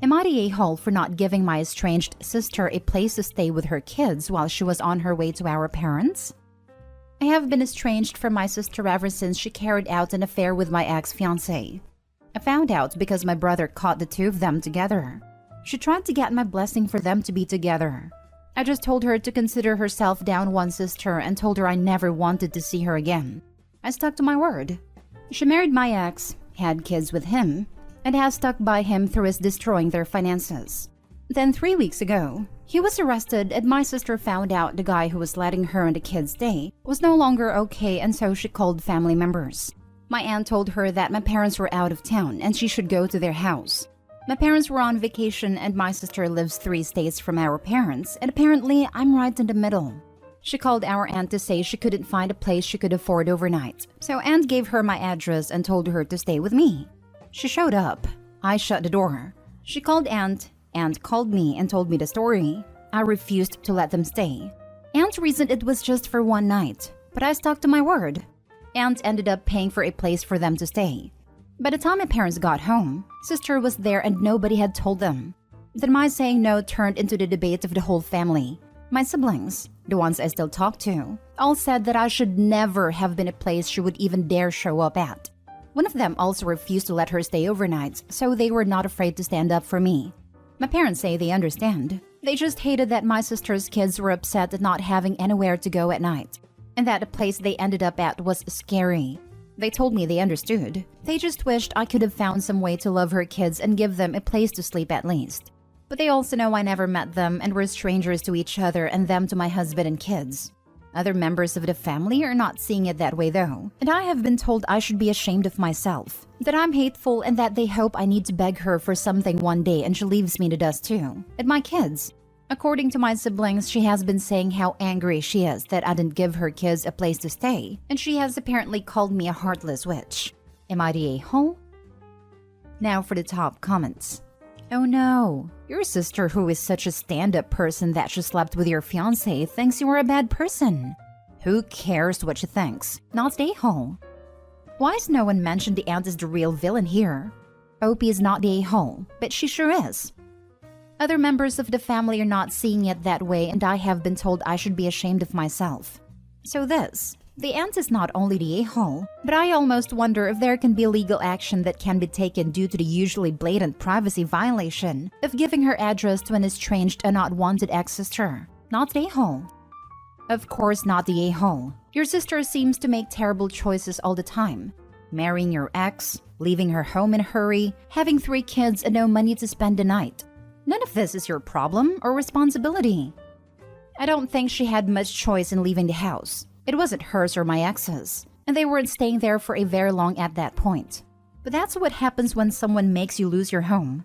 Am I the a-hole for not giving my estranged sister a place to stay with her kids while she was on her way to our parents? I have been estranged from my sister ever since she carried out an affair with my ex-fiancé. I found out because my brother caught the two of them together. She tried to get my blessing for them to be together. I just told her to consider herself down one sister and told her I never wanted to see her again. I stuck to my word. She married my ex, had kids with him, and has stuck by him through his destroying their finances. Then 3 weeks ago, he was arrested and my sister found out the guy who was letting her and the kids stay was no longer okay, and so she called family members. My aunt told her that my parents were out of town and she should go to their house. My parents were on vacation and my sister lives 3 states from our parents, and apparently I'm right in the middle. She called our aunt to say she couldn't find a place she could afford overnight, so aunt gave her my address and told her to stay with me. She showed up. I shut the door. She called aunt called me and told me the story. I refused to let them stay. Aunt reasoned it was just for one night, but I stuck to my word. Aunt ended up paying for a place for them to stay. By the time my parents got home, sister was there and nobody had told them. Then my saying no turned into the debate of the whole family. My siblings, the ones I still talk to, all said that I should never have been a place she would even dare show up at. One of them also refused to let her stay overnight, so they were not afraid to stand up for me. My parents say they understand. They just hated that my sister's kids were upset at not having anywhere to go at night, and that the place they ended up at was scary. They told me they understood. They just wished I could have found some way to love her kids and give them a place to sleep at least. But they also know I never met them and were strangers to each other and them to my husband and kids. Other members of the family are not seeing it that way though, and I have been told I should be ashamed of myself, that I'm hateful, and that they hope I need to beg her for something one day and she leaves me to dust too. And my kids. According to my siblings, she has been saying how angry she is that I didn't give her kids a place to stay, and she has apparently called me a heartless witch. Am I the a-hole? Now for the top comments. Oh no, your sister, who is such a stand-up person that she slept with your fiancé, thinks you are a bad person. Who cares what she thinks? Not the a-hole. Why has no one mentioned the aunt is the real villain here? Opie is not the a-hole, but she sure is. Other members of the family are not seeing it that way, and I have been told I should be ashamed of myself. So the aunt is not only the a-hole, but I almost wonder if there can be legal action that can be taken due to the usually blatant privacy violation of giving her address to an estranged and not wanted ex-sister. Not the a-hole. Of course not the a-hole. Your sister seems to make terrible choices all the time. Marrying your ex, leaving her home in a hurry, having 3 kids and no money to spend the night. None of this is your problem or responsibility. I don't think she had much choice in leaving the house. It wasn't hers or my ex's, and they weren't staying there for a very long at that point. But that's what happens when someone makes you lose your home.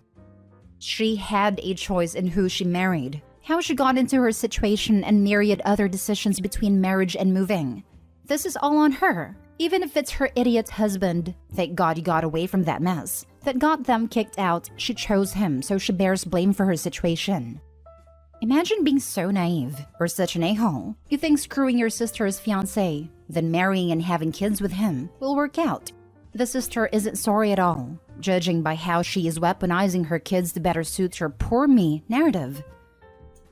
She had a choice in who she married, how she got into her situation, and myriad other decisions between marriage and moving. This is all on her, even if it's her idiot husband. Thank God you got away from that mess. That got them kicked out. She chose him, so she bears blame for her situation. Imagine being so naive, or such an a-hole. You think screwing your sister's fiancé, then marrying and having kids with him, will work out. The sister isn't sorry at all, judging by how she is weaponizing her kids to better suit her poor me narrative.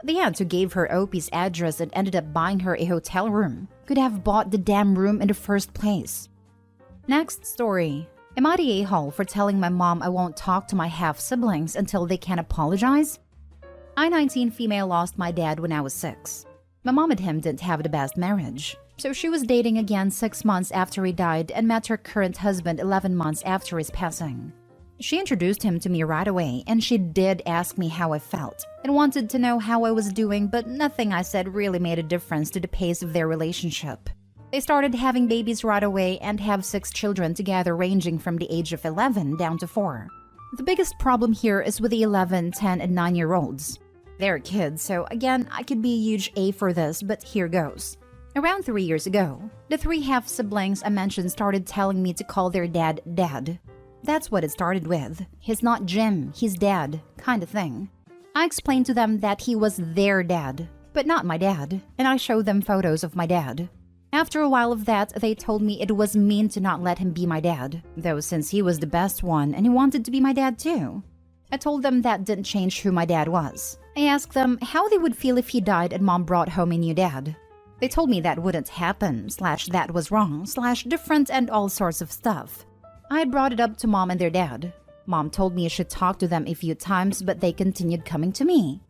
The aunt who gave her Opie's address and ended up buying her a hotel room could have bought the damn room in the first place. Next story. Am I the a-hole for telling my mom I won't talk to my half-siblings until they can apologize? I, 19 female, lost my dad when I was 6. My mom and him didn't have the best marriage, so she was dating again 6 months after he died and met her current husband 11 months after his passing. She introduced him to me right away, and she did ask me how I felt and wanted to know how I was doing, but nothing I said really made a difference to the pace of their relationship. They started having babies right away and have 6 children together, ranging from the age of 11 down to 4. The biggest problem here is with the 11, 10, and 9-year-olds. They're kids, so again, I could be a huge A for this, but here goes. Around 3 years ago, the 3 half-siblings I mentioned started telling me to call their dad Dad. That's what it started with. He's not Jim, he's Dad, kind of thing. I explained to them that he was their dad, but not my dad, and I showed them photos of my dad. After a while of that, they told me it was mean to not let him be my dad, though since he was the best one and he wanted to be my dad too. I told them that didn't change who my dad was. I asked them how they would feel if he died and mom brought home a new dad. They told me that wouldn't happen, / that was wrong, / different and all sorts of stuff. I brought it up to mom and their dad. Mom told me I should talk to them a few times, but they continued coming to me.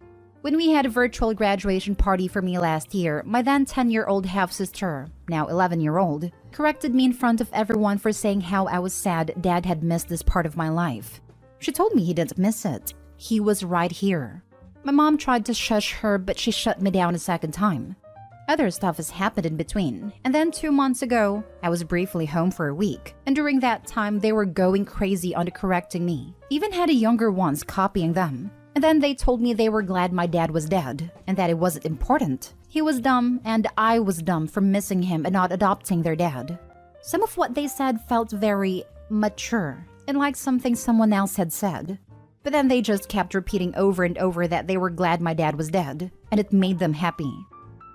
When we had a virtual graduation party for me last year, my then 10-year-old half-sister, now 11-year-old, corrected me in front of everyone for saying how I was sad dad had missed this part of my life. She told me he didn't miss it. He was right here. My mom tried to shush her, but she shut me down a second time. Other stuff has happened in between, and then 2 months ago, I was briefly home for a week, and during that time they were going crazy on correcting me. Even had a younger ones copying them. And then they told me they were glad my dad was dead, and that it wasn't important. He was dumb, and I was dumb for missing him and not adopting their dad. Some of what they said felt very mature, and like something someone else had said. But then they just kept repeating over and over that they were glad my dad was dead, and it made them happy.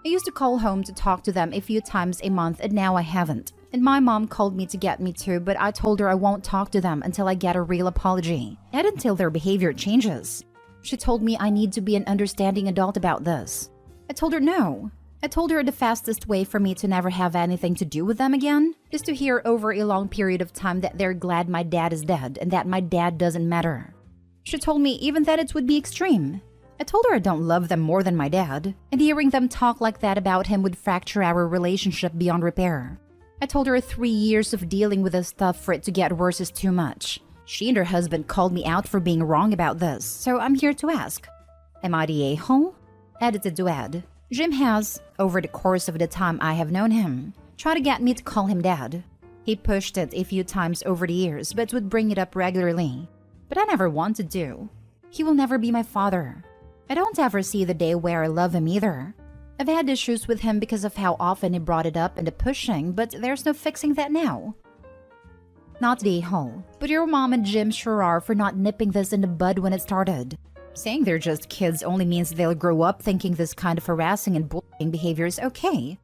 I used to call home to talk to them a few times a month, and now I haven't. And my mom called me to get me to, but I told her I won't talk to them until I get a real apology, not until their behavior changes. She told me I need to be an understanding adult about this. I told her no. I told her the fastest way for me to never have anything to do with them again is to hear over a long period of time that they're glad my dad is dead and that my dad doesn't matter. She told me even that it would be extreme. I told her I don't love them more than my dad, and hearing them talk like that about him would fracture our relationship beyond repair. I told her 3 years of dealing with this stuff for it to get worse is too much. She and her husband called me out for being wrong about this, so I'm here to ask. Am I the a-hole? Edited to add, Jim has, over the course of the time I have known him, tried to get me to call him dad. He pushed it a few times over the years, but would bring it up regularly. But I never wanted to. He will never be my father. I don't ever see the day where I love him either. I've had issues with him because of how often he brought it up and the pushing, but there's no fixing that now. Not the a-hole, but your mom and Jim sure are for not nipping this in the bud when it started. Saying they're just kids only means they'll grow up thinking this kind of harassing and bullying behavior is okay.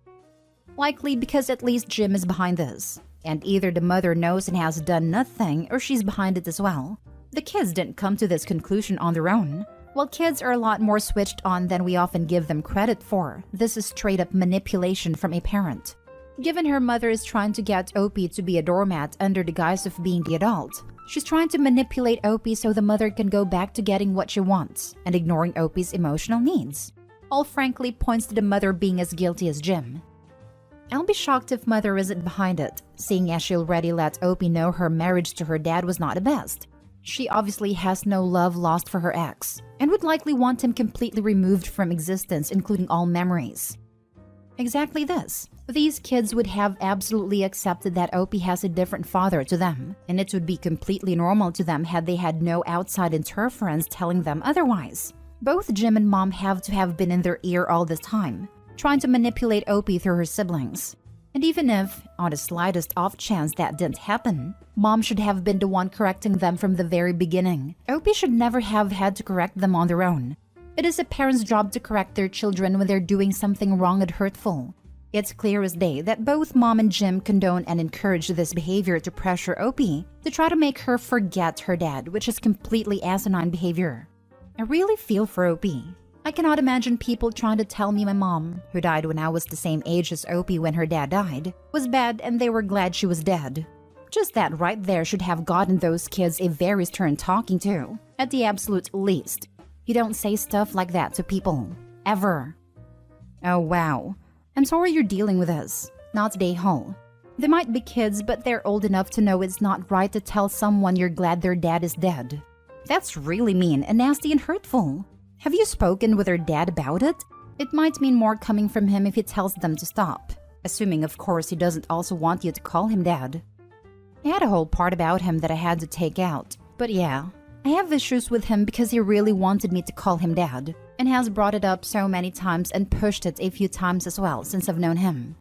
Likely because at least Jim is behind this, and either the mother knows and has done nothing or she's behind it as well. The kids didn't come to this conclusion on their own. While kids are a lot more switched on than we often give them credit for, this is straight up manipulation from a parent. Given her mother is trying to get Opie to be a doormat under the guise of being the adult, she's trying to manipulate Opie so the mother can go back to getting what she wants and ignoring Opie's emotional needs. All frankly points to the mother being as guilty as Jim. I'll be shocked if mother isn't behind it, seeing as she already let Opie know her marriage to her dad was not the best. She obviously has no love lost for her ex, and would likely want him completely removed from existence, including all memories. Exactly this. These kids would have absolutely accepted that Opie has a different father to them, and it would be completely normal to them had they had no outside interference telling them otherwise. Both Jim and Mom have to have been in their ear all this time, trying to manipulate Opie through her siblings. And even if, on the slightest off chance that didn't happen, Mom should have been the one correcting them from the very beginning, Opie should never have had to correct them on their own. It is a parent's job to correct their children when they're doing something wrong and hurtful. It's clear as day that both Mom and Jim condone and encourage this behavior to pressure Opie to try to make her forget her dad, which is completely asinine behavior. I really feel for Opie. I cannot imagine people trying to tell me my mom, who died when I was the same age as Opie when her dad died, was bad and they were glad she was dead. Just that right there should have gotten those kids a very stern talking to, at the absolute least. You don't say stuff like that to people. Ever. Oh wow. I'm sorry you're dealing with this. Not the a-hole. They might be kids, but they're old enough to know it's not right to tell someone you're glad their dad is dead. That's really mean and nasty and hurtful. Have you spoken with her dad about it? It might mean more coming from him if he tells them to stop. Assuming, of course, he doesn't also want you to call him dad. I had a whole part about him that I had to take out. But yeah, I have issues with him because he really wanted me to call him dad, and has brought it up so many times and pushed it a few times as well since I've known him.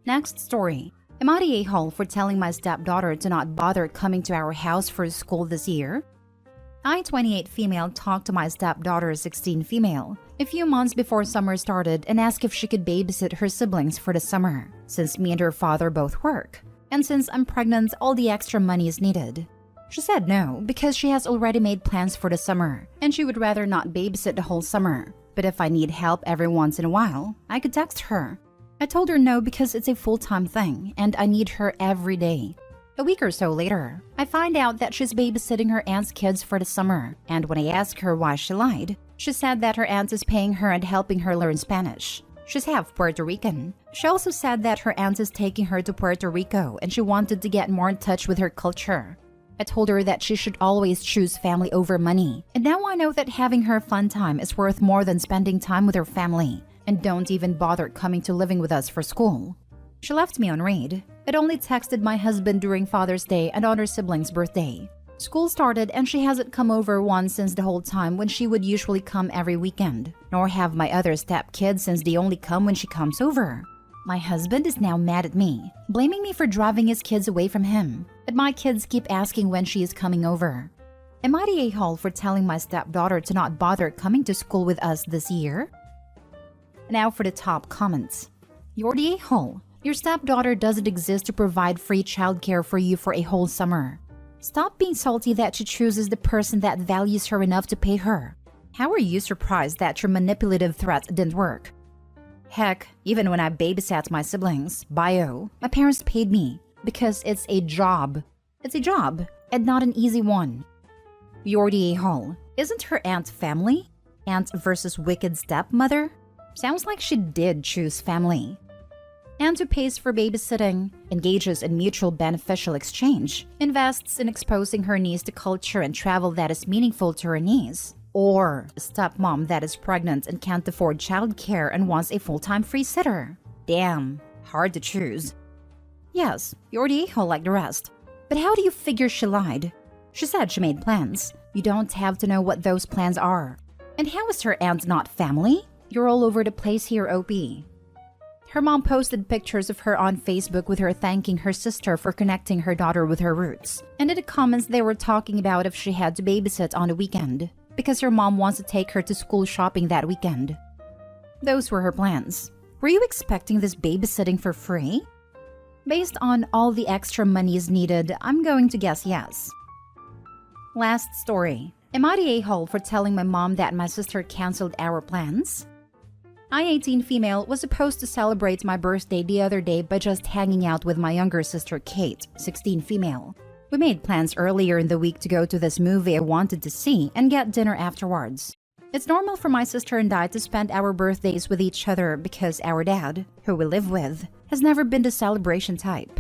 Next story. Am I the a-hole for telling my stepdaughter to not bother coming to our house for school this year? I, 28 female, talked to my stepdaughter, 16 female, a few months before summer started and asked if she could babysit her siblings for the summer, since me and her father both work. And since I'm pregnant, all the extra money is needed. She said no because she has already made plans for the summer and she would rather not babysit the whole summer. But if I need help every once in a while, I could text her. I told her no because it's a full-time thing and I need her every day. A week or so later, I find out that she's babysitting her aunt's kids for the summer, and when I ask her why she lied, she said that her aunt is paying her and helping her learn Spanish. She's half Puerto Rican. She also said that her aunt is taking her to Puerto Rico and she wanted to get more in touch with her culture. I told her that she should always choose family over money, and now I know that having her fun time is worth more than spending time with her family, and don't even bother coming to living with us for school. She left me on read. I'd only texted my husband during Father's Day and on her sibling's birthday. School started and she hasn't come over once since the whole time when she would usually come every weekend, nor have my other stepkids since they only come when she comes over. My husband is now mad at me, blaming me for driving his kids away from him, but my kids keep asking when she is coming over. Am I the a-hole for telling my stepdaughter to not bother coming to school with us this year? Now for the top comments. You're the a-hole. Your stepdaughter doesn't exist to provide free childcare for you for a whole summer. Stop being salty that she chooses the person that values her enough to pay her. How are you surprised that your manipulative threat didn't work? Heck, even when I babysat my siblings, my parents paid me because it's a job. It's a job, and not an easy one. You're the a-hole. Isn't her aunt family? Aunt versus wicked stepmother? Sounds like she did choose family. Aunt who pays for babysitting, engages in mutual beneficial exchange, invests in exposing her niece to culture and travel that is meaningful to her niece. Or a stepmom that is pregnant and can't afford childcare and wants a full-time free sitter. Damn, hard to choose. Yes, you're the a-hole like the rest. But how do you figure she lied? She said she made plans. You don't have to know what those plans are. And how is her aunt not family? You're all over the place here, OP. Her mom posted pictures of her on Facebook with her thanking her sister for connecting her daughter with her roots. And in the comments they were talking about if she had to babysit on the weekend, because her mom wants to take her to school shopping that weekend. Those were her plans. Were you expecting this babysitting for free? Based on all the extra monies needed, I'm going to guess yes. Last story. Am I the a-hole for telling my mom that my sister canceled our plans? I, 18 female, was supposed to celebrate my birthday the other day by just hanging out with my younger sister Kate, 16 female. We made plans earlier in the week to go to this movie I wanted to see and get dinner afterwards. It's normal for my sister and I to spend our birthdays with each other because our dad, who we live with, has never been the celebration type.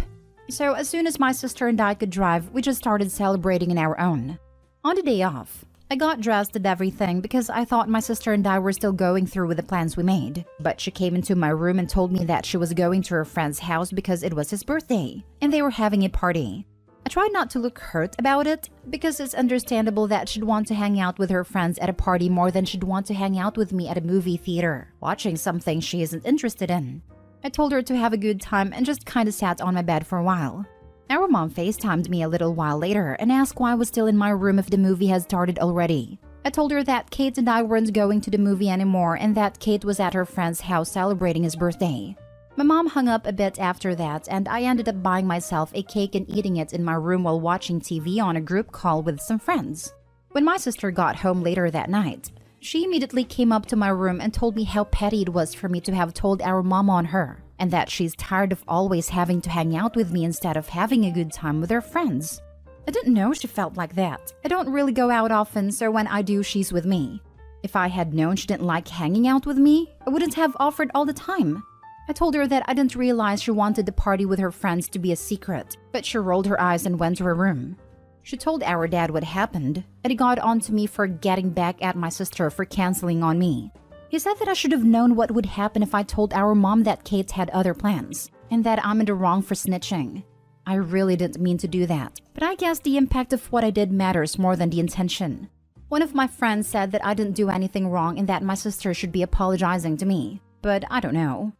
So as soon as my sister and I could drive, we just started celebrating on our own. On the day off, I got dressed and everything because I thought my sister and I were still going through with the plans we made. But she came into my room and told me that she was going to her friend's house because it was his birthday, and they were having a party. I tried not to look hurt about it because it's understandable that she'd want to hang out with her friends at a party more than she'd want to hang out with me at a movie theater, watching something she isn't interested in. I told her to have a good time and just kinda sat on my bed for a while. Our mom FaceTimed me a little while later and asked why I was still in my room if the movie had started already. I told her that Kate and I weren't going to the movie anymore and that Kate was at her friend's house celebrating his birthday. My mom hung up a bit after that and I ended up buying myself a cake and eating it in my room while watching TV on a group call with some friends. When my sister got home later that night, she immediately came up to my room and told me how petty it was for me to have told our mom on her, and that she's tired of always having to hang out with me instead of having a good time with her friends. I didn't know she felt like that. I don't really go out often, so when I do, she's with me. If I had known she didn't like hanging out with me, I wouldn't have offered all the time. I told her that I didn't realize she wanted the party with her friends to be a secret, but she rolled her eyes and went to her room. She told our dad what happened, and he got on to me for getting back at my sister for canceling on me. He said that I should have known what would happen if I told our mom that Kate had other plans, and that I'm in the wrong for snitching. I really didn't mean to do that, but I guess the impact of what I did matters more than the intention. One of my friends said that I didn't do anything wrong and that my sister should be apologizing to me, but I don't know.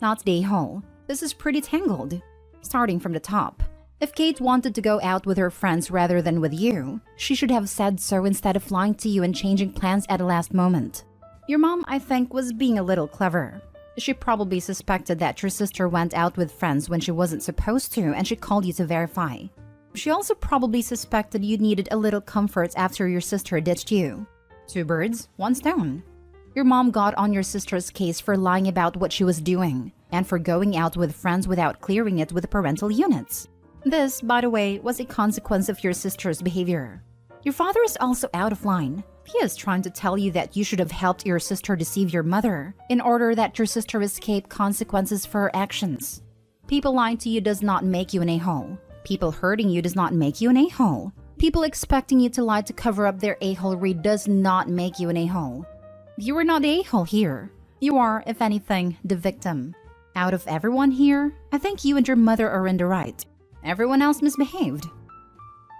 Not the a-hole. This is pretty tangled. Starting from the top. If Kate wanted to go out with her friends rather than with you, she should have said so instead of lying to you and changing plans at the last moment. Your mom, I think, was being a little clever. She probably suspected that your sister went out with friends when she wasn't supposed to and she called you to verify. She also probably suspected you needed a little comfort after your sister ditched you. Two birds, one stone. Your mom got on your sister's case for lying about what she was doing and for going out with friends without clearing it with the parental units. This, by the way, was a consequence of your sister's behavior. Your father is also out of line. He is trying to tell you that you should have helped your sister deceive your mother in order that your sister escape consequences for her actions. People lying to you does not make you an a-hole. People hurting you does not make you an a-hole. People expecting you to lie to cover up their a-holery does not make you an a-hole. You are not the a-hole here. You are, if anything, the victim. Out of everyone here, I think you and your mother are in the right. Everyone else misbehaved.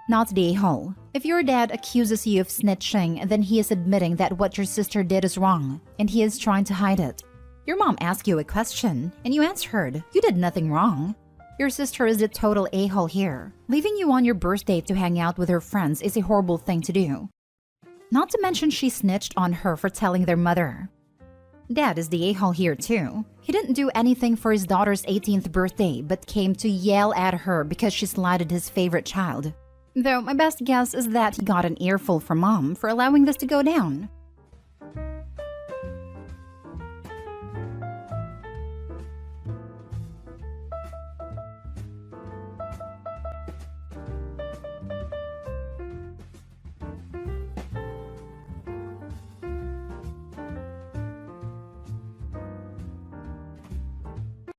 Not the a-hole. If your dad accuses you of snitching, then he is admitting that what your sister did is wrong, and he is trying to hide it. Your mom asked you a question, and you answered. You did nothing wrong. Your sister is the total a-hole here. Leaving you on your birthday to hang out with her friends is a horrible thing to do. Not to mention she snitched on her for telling their mother. Dad is the a-hole here too. He didn't do anything for his daughter's 18th birthday, but came to yell at her because she slighted his favorite child. Though my best guess is that he got an earful from mom for allowing this to go down.